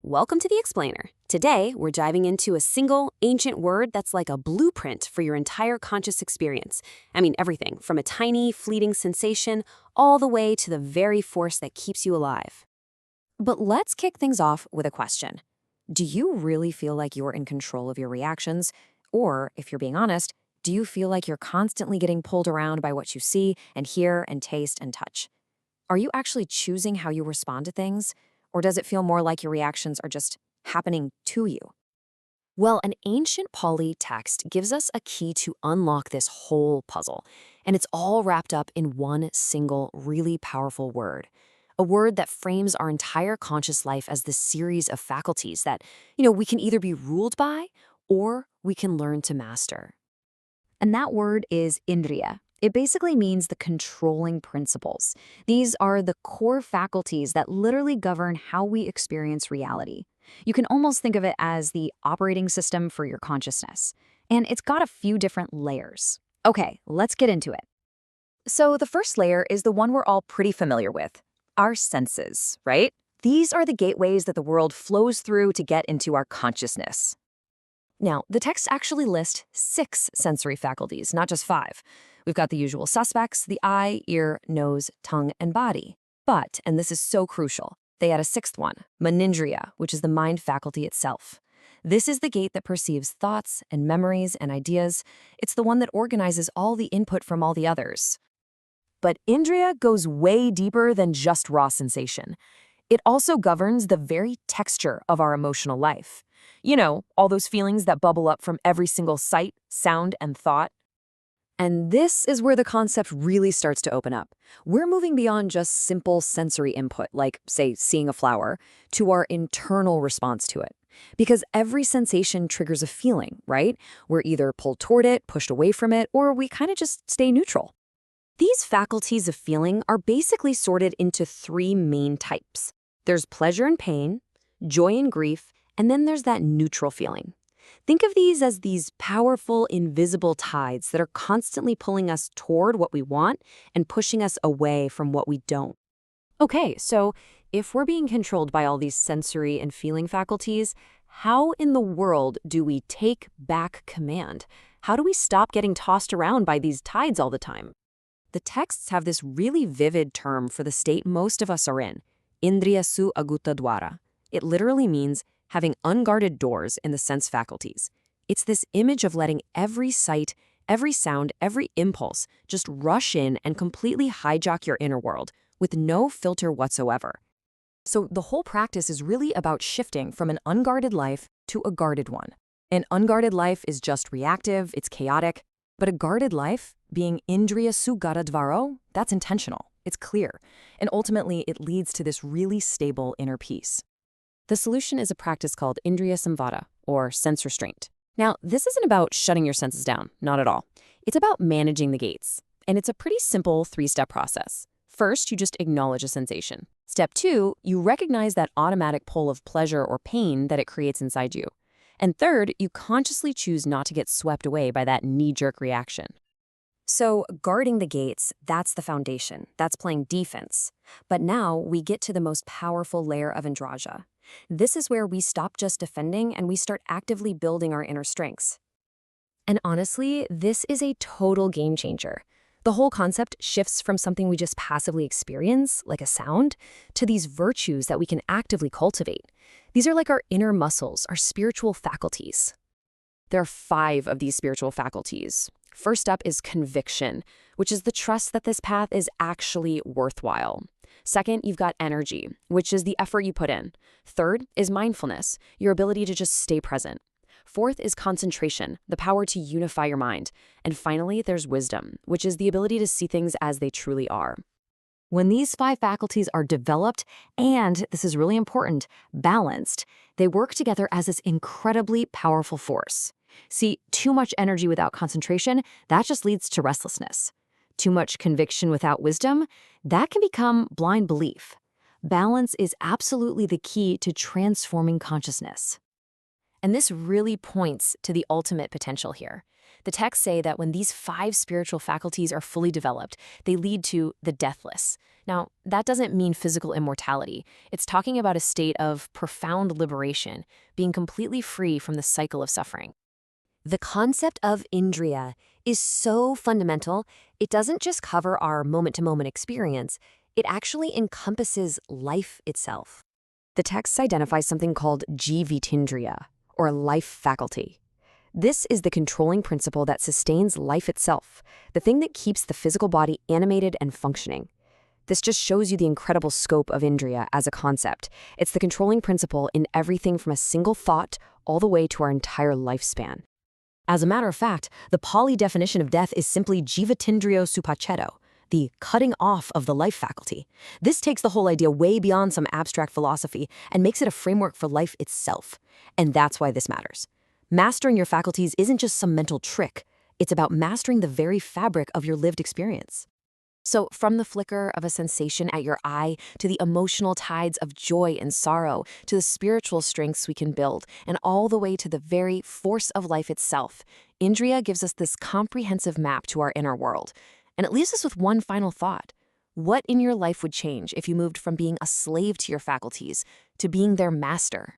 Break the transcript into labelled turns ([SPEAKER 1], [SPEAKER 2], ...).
[SPEAKER 1] welcome to the Explainer. Today, we're diving into a single, ancient word that's like a blueprint for your entire conscious experience. I mean, everything from a tiny, fleeting sensation all the way to the very force that keeps you alive. But let's kick things off with a question. Do you really feel like you're in control of your reactions? Or, if you're being honest, do you feel like you're constantly getting pulled around by what you see and hear and taste and touch? Are you actually choosing how you respond to things? Or does it feel more like your reactions are just happening to you? Well, an ancient Pali text gives us a key to unlock this whole puzzle, and it's all wrapped up in one single, really powerful word. A word that frames our entire conscious life as this series of faculties that, we can either be ruled by or we can learn to master. And that word is Indriya. It basically means the controlling principles. These are the core faculties that literally govern how we experience reality. You can almost think of it as the operating system for your consciousness. And it's got a few different layers. Okay, let's get into it. So the first layer is the one we're all pretty familiar with, our senses, right? These are the gateways that the world flows through to get into our consciousness. Now, the texts actually list 6 sensory faculties, not just 5. We've got the usual suspects, the eye, ear, nose, tongue, and body. But, and this is so crucial, they add a 6th one, Manindriya, which is the mind faculty itself. This is the gate that perceives thoughts and memories and ideas. It's the one that organizes all the input from all the others. But Indriya goes way deeper than just raw sensation. It also governs the very texture of our emotional life. All those feelings that bubble up from every single sight, sound, and thought. And this is where the concept really starts to open up. We're moving beyond just simple sensory input, like, say, seeing a flower, to our internal response to it. Because every sensation triggers a feeling, right? We're either pulled toward it, pushed away from it, or we kind of just stay neutral. These faculties of feeling are basically sorted into 3 main types. There's pleasure and pain, joy and grief, and then there's that neutral feeling. Think of these as these powerful, invisible tides that are constantly pulling us toward what we want and pushing us away from what we don't. Okay, so if we're being controlled by all these sensory and feeling faculties, how in the world do we take back command? How do we stop getting tossed around by these tides all the time? The texts have this really vivid term for the state most of us are in, Indriya su agutta dwara. It literally means having unguarded doors in the sense faculties. It's this image of letting every sight, every sound, every impulse just rush in and completely hijack your inner world with no filter whatsoever. So the whole practice is really about shifting from an unguarded life to a guarded one. An unguarded life is just reactive, it's chaotic, but a guarded life, being Indriya su gata dvaro, that's intentional, it's clear, and ultimately it leads to this really stable inner peace. The solution is a practice called Indriya Samvara, or sense restraint. Now, this isn't about shutting your senses down, not at all. It's about managing the gates, and it's a pretty simple 3-step process. First, you just acknowledge a sensation. Step 2, you recognize that automatic pull of pleasure or pain that it creates inside you. And third, you consciously choose not to get swept away by that knee-jerk reaction. So, guarding the gates, that's the foundation. That's playing defense. But now we get to the most powerful layer of Andraja. This is where we stop just defending and we start actively building our inner strengths. And honestly, this is a total game changer. The whole concept shifts from something we just passively experience, like a sound, to these virtues that we can actively cultivate. These are like our inner muscles, our spiritual faculties. There are 5 of these spiritual faculties. First up is conviction, which is the trust that this path is actually worthwhile. Second, you've got energy, which is the effort you put in. Third is mindfulness, your ability to just stay present. Fourth is concentration, the power to unify your mind. And finally, there's wisdom, which is the ability to see things as they truly are. When these 5 faculties are developed and, this is really important, balanced, they work together as this incredibly powerful force. See, too much energy without concentration, that just leads to restlessness. Too much conviction without wisdom, that can become blind belief. Balance is absolutely the key to transforming consciousness. And this really points to the ultimate potential here. The texts say that when these 5 spiritual faculties are fully developed, they lead to the deathless. Now, that doesn't mean physical immortality. It's talking about a state of profound liberation, being completely free from the cycle of suffering. The concept of Indriya is so fundamental, it doesn't just cover our moment-to-moment experience, it actually encompasses life itself. The texts identify something called Jivitindriya, or life faculty. This is the controlling principle that sustains life itself, the thing that keeps the physical body animated and functioning. This just shows you the incredible scope of Indriya as a concept. It's the controlling principle in everything from a single thought all the way to our entire lifespan. As a matter of fact, the Pali definition of death is simply jivatindriyo supacchedo, the cutting off of the life faculty. This takes the whole idea way beyond some abstract philosophy and makes it a framework for life itself. And that's why this matters. Mastering your faculties isn't just some mental trick. It's about mastering the very fabric of your lived experience. So from the flicker of a sensation at your eye to the emotional tides of joy and sorrow to the spiritual strengths we can build and all the way to the very force of life itself, Indriya gives us this comprehensive map to our inner world. And it leaves us with one final thought. What in your life would change if you moved from being a slave to your faculties to being their master?